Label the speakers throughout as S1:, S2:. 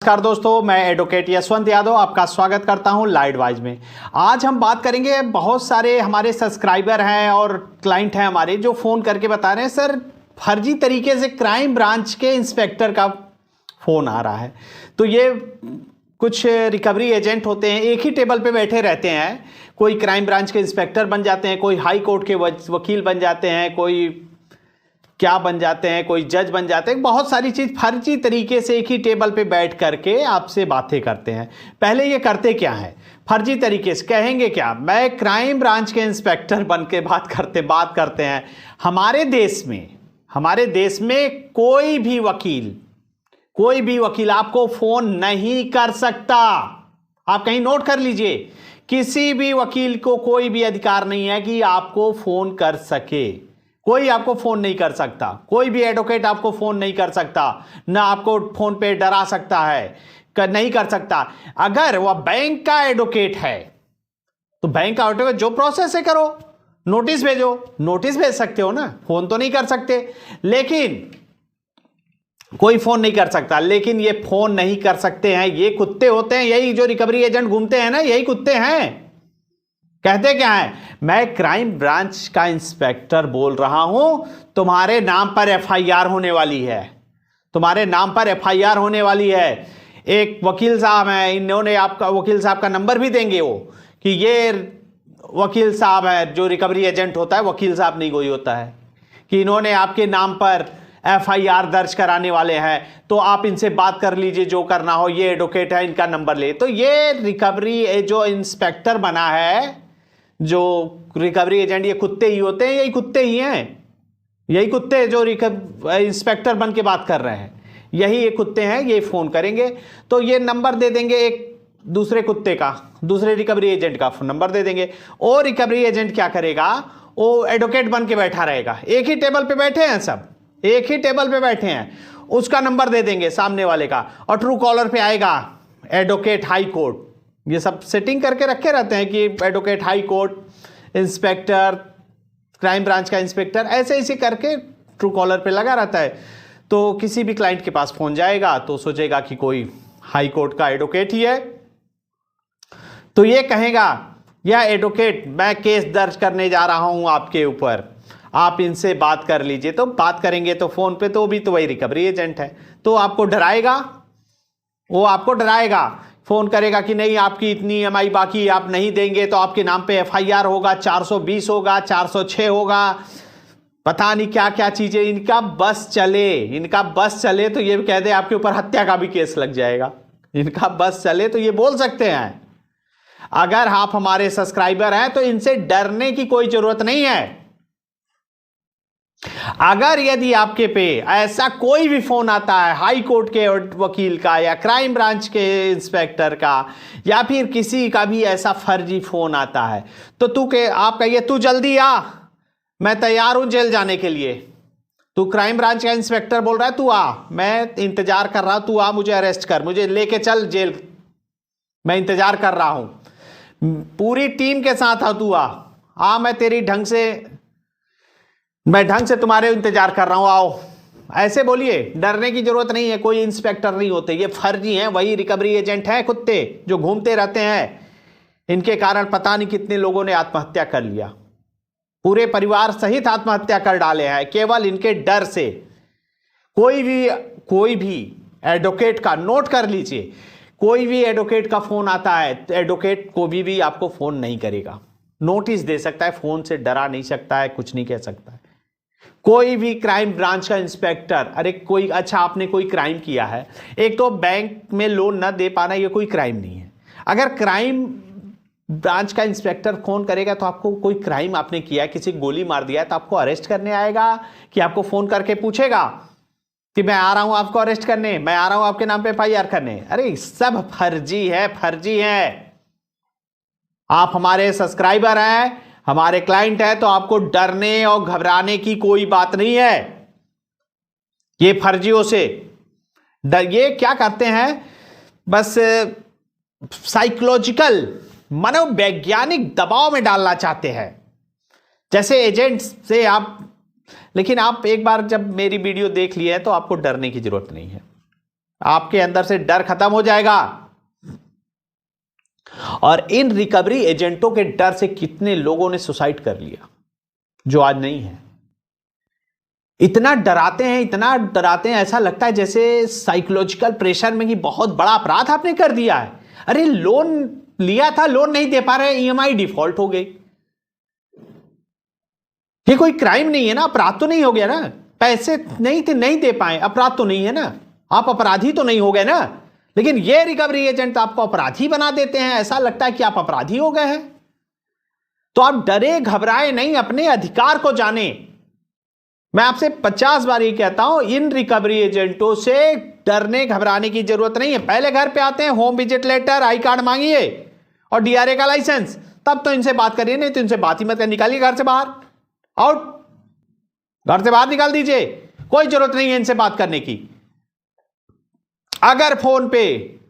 S1: नमस्कार दोस्तों, मैं एडवोकेट यशवंत यादव आपका स्वागत करता हूं लाइटवाइज में। आज हम बात करेंगे, बहुत सारे हमारे सब्सक्राइबर हैं और क्लाइंट हैं हमारे जो फ़ोन करके बता रहे हैं सर फर्जी तरीके से क्राइम ब्रांच के इंस्पेक्टर का फ़ोन आ रहा है। तो ये कुछ रिकवरी एजेंट होते हैं, एक ही टेबल पे बैठे रहते हैं। कोई क्राइम ब्रांच के इंस्पेक्टर बन जाते हैं, कोई हाई कोर्ट के वकील बन जाते हैं, कोई क्या बन जाते हैं, कोई जज बन जाते हैं। बहुत सारी चीज़ फर्जी तरीके से एक ही टेबल पे बैठ करके आपसे बातें करते हैं। पहले ये करते क्या है, फर्जी तरीके से कहेंगे क्या, मैं क्राइम ब्रांच के इंस्पेक्टर बन के बात करते हैं। हमारे देश में कोई भी वकील आपको फ़ोन नहीं कर सकता। आप कहीं नोट कर लीजिए, किसी भी वकील को कोई भी अधिकार नहीं है कि आपको फ़ोन कर सके। कोई आपको फोन नहीं कर सकता, कोई भी एडवोकेट आपको फोन नहीं कर सकता, ना आपको फोन पे डरा सकता है, नहीं कर सकता। अगर वह बैंक का एडवोकेट है तो बैंक का एडवोकेट जो प्रोसेस है करो, नोटिस भेज सकते हो ना, फोन तो नहीं कर सकते। लेकिन कोई फोन नहीं कर सकता, लेकिन ये फोन नहीं कर सकते हैं, ये कुत्ते होते हैं। यही जो रिकवरी एजेंट घूमते हैं ना, यही कुत्ते हैं। कहते क्या है, मैं क्राइम ब्रांच का इंस्पेक्टर बोल रहा हूं, तुम्हारे नाम पर एफआईआर होने वाली है, तुम्हारे नाम पर एफआईआर होने वाली है। एक वकील साहब हैं, इन्होंने आपका वकील साहब का नंबर भी देंगे वो, कि ये वकील साहब है। जो रिकवरी एजेंट होता है वकील साहब नहीं कोई होता है, कि इन्होंने आपके नाम पर एफआईआर दर्ज कराने वाले हैं, तो आप इनसे बात कर लीजिए, जो करना हो। ये एडवोकेट है, इनका नंबर ले। तो ये रिकवरी जो इंस्पेक्टर बना है, जो रिकवरी एजेंट, ये कुत्ते ही होते हैं, यही कुत्ते ही हैं, यही कुत्ते जो इंस्पेक्टर बन के बात कर रहे हैं, यही ये कुत्ते हैं। ये फ़ोन करेंगे तो ये नंबर दे देंगे एक दूसरे कुत्ते का, दूसरे रिकवरी एजेंट का नंबर दे देंगे। और रिकवरी एजेंट क्या करेगा, वो एडवोकेट बन के बैठा रहेगा। एक ही टेबल पे बैठे हैं, सब एक ही टेबल पे बैठे हैं, उसका नंबर दे देंगे सामने वाले का, और ट्रू कॉलर पे आएगा एडवोकेट हाई कोर्ट। ये सब सेटिंग करके रखे रहते हैं कि advocate high court, inspector, crime branch का इंस्पेक्टर, ऐसे ऐसे करके ट्रू कॉलर पे लगा रहता है। तो किसी भी क्लाइंट के पास फोन जाएगा तो सोचेगा कि कोई हाई कोर्ट का एडवोकेट ही है, तो ये कहेगा, यह एडवोकेट, मैं केस दर्ज करने जा रहा हूं आपके ऊपर, आप इनसे बात कर लीजिए। तो बात करेंगे तो फोन पे, तो भी तो वही रिकवरी एजेंट है, तो आपको डराएगा, वो आपको डराएगा, फोन करेगा कि नहीं, आपकी इतनी ईएमआई बाकी, आप नहीं देंगे तो आपके नाम पे एफआईआर होगा, 420 होगा, 406 होगा, पता नहीं क्या क्या चीजें। इनका बस चले तो ये कह दे आपके ऊपर हत्या का भी केस लग जाएगा। इनका बस चले तो ये बोल सकते हैं। अगर आप हमारे सब्सक्राइबर हैं तो इनसे डरने की कोई जरूरत नहीं है। अगर यदि आपके पे ऐसा कोई भी फोन आता है हाई कोर्ट के वकील का, या क्राइम ब्रांच के इंस्पेक्टर का, या फिर किसी का भी ऐसा फर्जी फोन आता है, तो आप कहिए, तू जल्दी आ, मैं तैयार हूं जेल जाने के लिए। तू क्राइम ब्रांच का इंस्पेक्टर बोल रहा है, तू आ, मैं इंतजार कर रहा हूं, तू आ, मुझे अरेस्ट कर, मुझे लेके चल जेल, मैं इंतजार कर रहा हूं, पूरी टीम के साथ आ, तू आ, मैं ढंग से तुम्हारे इंतजार कर रहा हूं, आओ। ऐसे बोलिए, डरने की जरूरत नहीं है। कोई इंस्पेक्टर नहीं होते, ये फर्जी हैं, वही रिकवरी एजेंट हैं, कुत्ते जो घूमते रहते हैं। इनके कारण पता नहीं कितने लोगों ने आत्महत्या कर लिया, पूरे परिवार सहित आत्महत्या कर डाले हैं, केवल इनके डर से। कोई भी एडवोकेट का, नोट कर लीजिए, कोई भी एडवोकेट का फोन आता है तो एडवोकेट को भी आपको फोन नहीं करेगा, नोटिस दे सकता है, फोन से डरा नहीं सकता है, कुछ नहीं कह सकता है। कोई भी क्राइम ब्रांच का इंस्पेक्टर, अरे कोई, अच्छा आपने कोई क्राइम किया है, एक तो बैंक में लोन ना दे पाना, ये कोई क्राइम नहीं है। अगर क्राइम ब्रांच का इंस्पेक्टर फोन करेगा तो आपको कोई क्राइम आपने किया है, किसी गोली मार दिया है, तो आपको अरेस्ट करने आएगा, कि आपको फोन करके पूछेगा कि मैं आ रहा हूं आपको अरेस्ट करने, मैं आ रहा हूं आपके नाम पे एफआईआर करने। अरे सब फर्जी है। आप हमारे सब्सक्राइबर हैं, हमारे क्लाइंट है, तो आपको डरने और घबराने की कोई बात नहीं है। ये फर्जियों से ये क्या करते हैं, बस साइकोलॉजिकल, मनोवैज्ञानिक दबाव में डालना चाहते हैं, जैसे एजेंट्स से आप। लेकिन आप एक बार जब मेरी वीडियो देख लिए है तो आपको डरने की जरूरत नहीं है। आपके अंदर से डर खत्म हो जाएगा। और इन रिकवरी एजेंटों के डर से कितने लोगों ने सुसाइड कर लिया जो आज नहीं है। इतना डराते हैं, इतना डराते हैं, ऐसा लगता है जैसे साइकोलॉजिकल प्रेशर में कि बहुत बड़ा अपराध आपने कर दिया है। अरे लोन लिया था, लोन नहीं दे पा रहे, ईएमआई डिफॉल्ट हो गई। ये कोई क्राइम नहीं है ना, अपराध तो नहीं हो गया ना। पैसे नहीं थे, नहीं दे पाए, अपराध तो नहीं है ना, आप अपराधी तो नहीं हो गए ना। लेकिन ये रिकवरी एजेंट आपको अपराधी बना देते हैं, ऐसा लगता है कि आप अपराधी हो गए हैं। तो आप डरे घबराए नहीं, अपने अधिकार को जाने। मैं आपसे 50 बार ये कहता हूं, इन रिकवरी एजेंटों से डरने घबराने की जरूरत नहीं है। पहले घर पे आते हैं, home visit letter, I card मांगिए और डीआरए का लाइसेंस, तब तो इनसे बात करिए, नहीं तो इनसे बात ही मत कर, निकालिए घर से बाहर, आउट, घर से बाहर निकाल दीजिए। कोई जरूरत नहीं है इनसे बात करने की। अगर फोन पे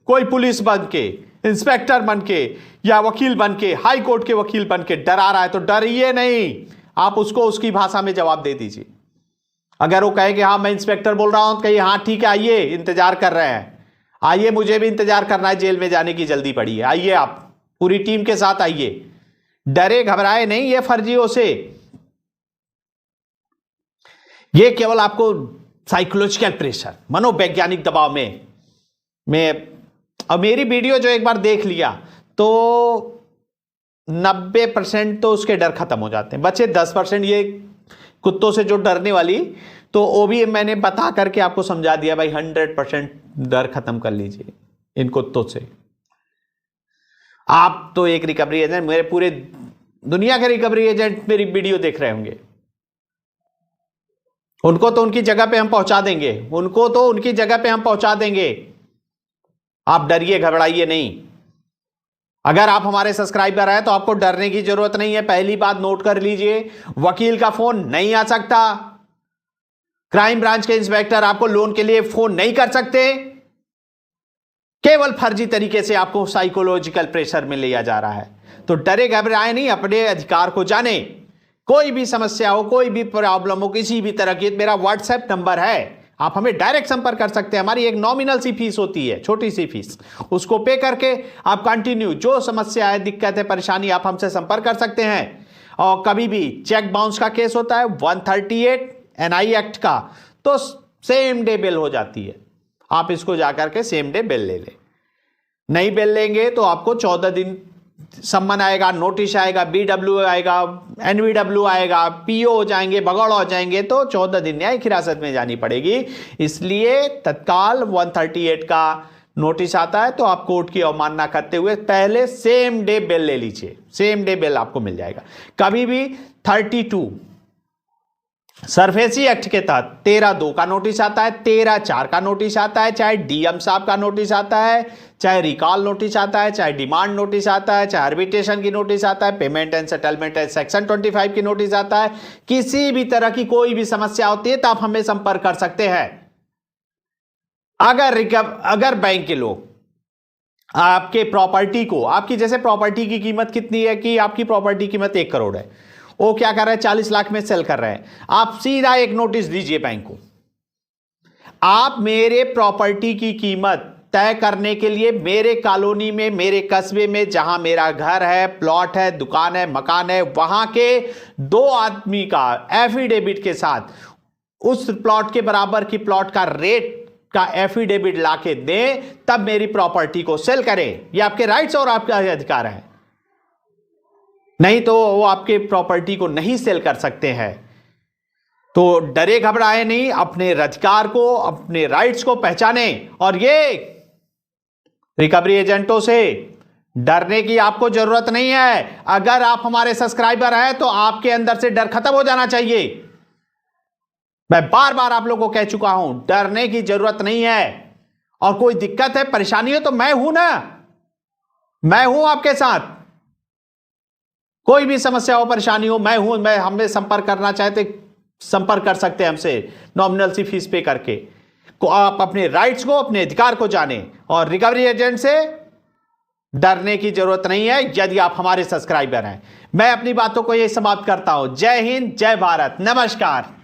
S1: कोई पुलिस बन के, इंस्पेक्टर बन के या वकील बन के, हाई कोर्ट के वकील बन के डरा रहा है तो डरिए नहीं, आप उसको उसकी भाषा में जवाब दे दीजिए। अगर वो कहे कि हाँ मैं इंस्पेक्टर बोल रहा हूं, तो कहिए हाँ ठीक है, आइए, इंतजार कर रहे हैं, आइए, मुझे भी इंतजार करना है, जेल में जाने की जल्दी पड़ी है, आइए, आप पूरी टीम के साथ आइए। डरे घबराए नहीं ये फर्जियों से। ये केवल आपको साइकोलॉजिकल प्रेशर, मनोवैज्ञानिक दबाव में अब मेरी वीडियो जो एक बार देख लिया तो 90% तो उसके डर खत्म हो जाते हैं। बचे 10% ये कुत्तों से जो डरने वाली, तो वो भी मैंने बता करके आपको समझा दिया भाई, 100% डर खत्म कर लीजिए इन कुत्तों से। आप तो एक रिकवरी एजेंट, मेरे पूरे दुनिया के रिकवरी एजेंट मेरी वीडियो देख रहे होंगे, उनको तो उनकी जगह पे हम पहुंचा देंगे, उनको तो उनकी जगह पे हम पहुंचा देंगे। आप डरिए घबराइए नहीं। अगर आप हमारे सब्सक्राइबर हैं तो आपको डरने की जरूरत नहीं है। पहली बात नोट कर लीजिए, वकील का फोन नहीं आ सकता, क्राइम ब्रांच के इंस्पेक्टर आपको लोन के लिए फोन नहीं कर सकते। केवल फर्जी तरीके से आपको साइकोलॉजिकल प्रेशर में लिया जा रहा है। तो डरे घबराए नहीं, अपने अधिकार को जाने। कोई भी समस्या हो, कोई भी प्रॉब्लम हो, किसी भी तरह की, मेरा व्हाट्सएप नंबर है, आप हमें डायरेक्ट संपर्क कर सकते हैं। हमारी एक नॉमिनल सी फीस होती है, छोटी सी फीस, उसको पे करके आप कंटिन्यू जो समस्या है, दिक्कत है, परेशानी, आप हमसे संपर्क कर सकते हैं। और कभी भी चेक बाउंस का केस होता है 138 एनआई एक्ट का, तो सेम डे बिल हो जाती है। आप इसको जाकर के सेम डे बिल ले लें। नहीं बिल लेंगे तो आपको 14 दिन सम्मन आएगा, नोटिस आएगा, बीडब्ल्यू आएगा, एनवीडब्ल्यू आएगा, पीओ हो जाएंगे, भगौड़ हो जाएंगे, तो 14 दिन न्यायिक हिरासत में जानी पड़ेगी। इसलिए तत्काल 138 का नोटिस आता है तो आप कोर्ट की अवमानना करते हुए पहले सेम डे बिल ले लीजिए, सेम डे बिल आपको मिल जाएगा। कभी भी 32 सरफेसी एक्ट के तहत 13(2) का नोटिस आता है, 13(4) का नोटिस आता है, चाहे डीएम साहब का नोटिस आता है, चाहे रिकॉल नोटिस आता है, चाहे डिमांड नोटिस आता है, चाहे आर्बिट्रेशन की नोटिस आता है, payment and settlement and section 25 की नोटिस आता है। किसी भी तरह की कोई भी समस्या होती है तो आप हमें संपर्क कर सकते हैं। अगर बैंक के लोग आपके प्रॉपर्टी को, आपकी जैसे प्रॉपर्टी की कीमत कितनी है कि आपकी प्रॉपर्टी की कीमत 1 करोड़ है, वो क्या कर रहे हैं 40 लाख में सेल कर रहे हैं, आप सीधा एक नोटिस दीजिए बैंक को, आप मेरे प्रॉपर्टी की कीमत तय करने के लिए मेरे कॉलोनी में, मेरे कस्बे में, जहां मेरा घर है, प्लॉट है, दुकान है, मकान है, वहां के 2 आदमी का एफिडेविट के साथ उस प्लॉट के बराबर की प्लॉट का रेट का एफिडेविट लाके दें, तब मेरी प्रॉपर्टी को सेल करें। ये आपके राइट्स और आपका अधिकार है। नहीं तो वो आपके प्रॉपर्टी को नहीं सेल कर सकते हैं। तो डरे घबराए नहीं, अपने अधिकार को, अपने राइट्स को पहचाने। और ये रिकवरी एजेंटों से डरने की आपको जरूरत नहीं है। अगर आप हमारे सब्सक्राइबर हैं तो आपके अंदर से डर खत्म हो जाना चाहिए। मैं बार बार आप लोगों को कह चुका हूं, डरने की जरूरत नहीं है। और कोई दिक्कत है, परेशानी हो तो मैं हूं ना, मैं हूं आपके साथ। कोई भी समस्या हो, परेशानी हो, मैं हूं। मैं हमें संपर्क करना चाहते संपर्क कर सकते हैं हमसे, नॉमिनल सी फीस पे करके। को आप अपने राइट्स को, अपने अधिकार को जाने। और रिकवरी एजेंट से डरने की जरूरत नहीं है यदि आप हमारे सब्सक्राइबर हैं। मैं अपनी बातों को यही समाप्त करता हूं। जय हिंद, जय भारत, नमस्कार।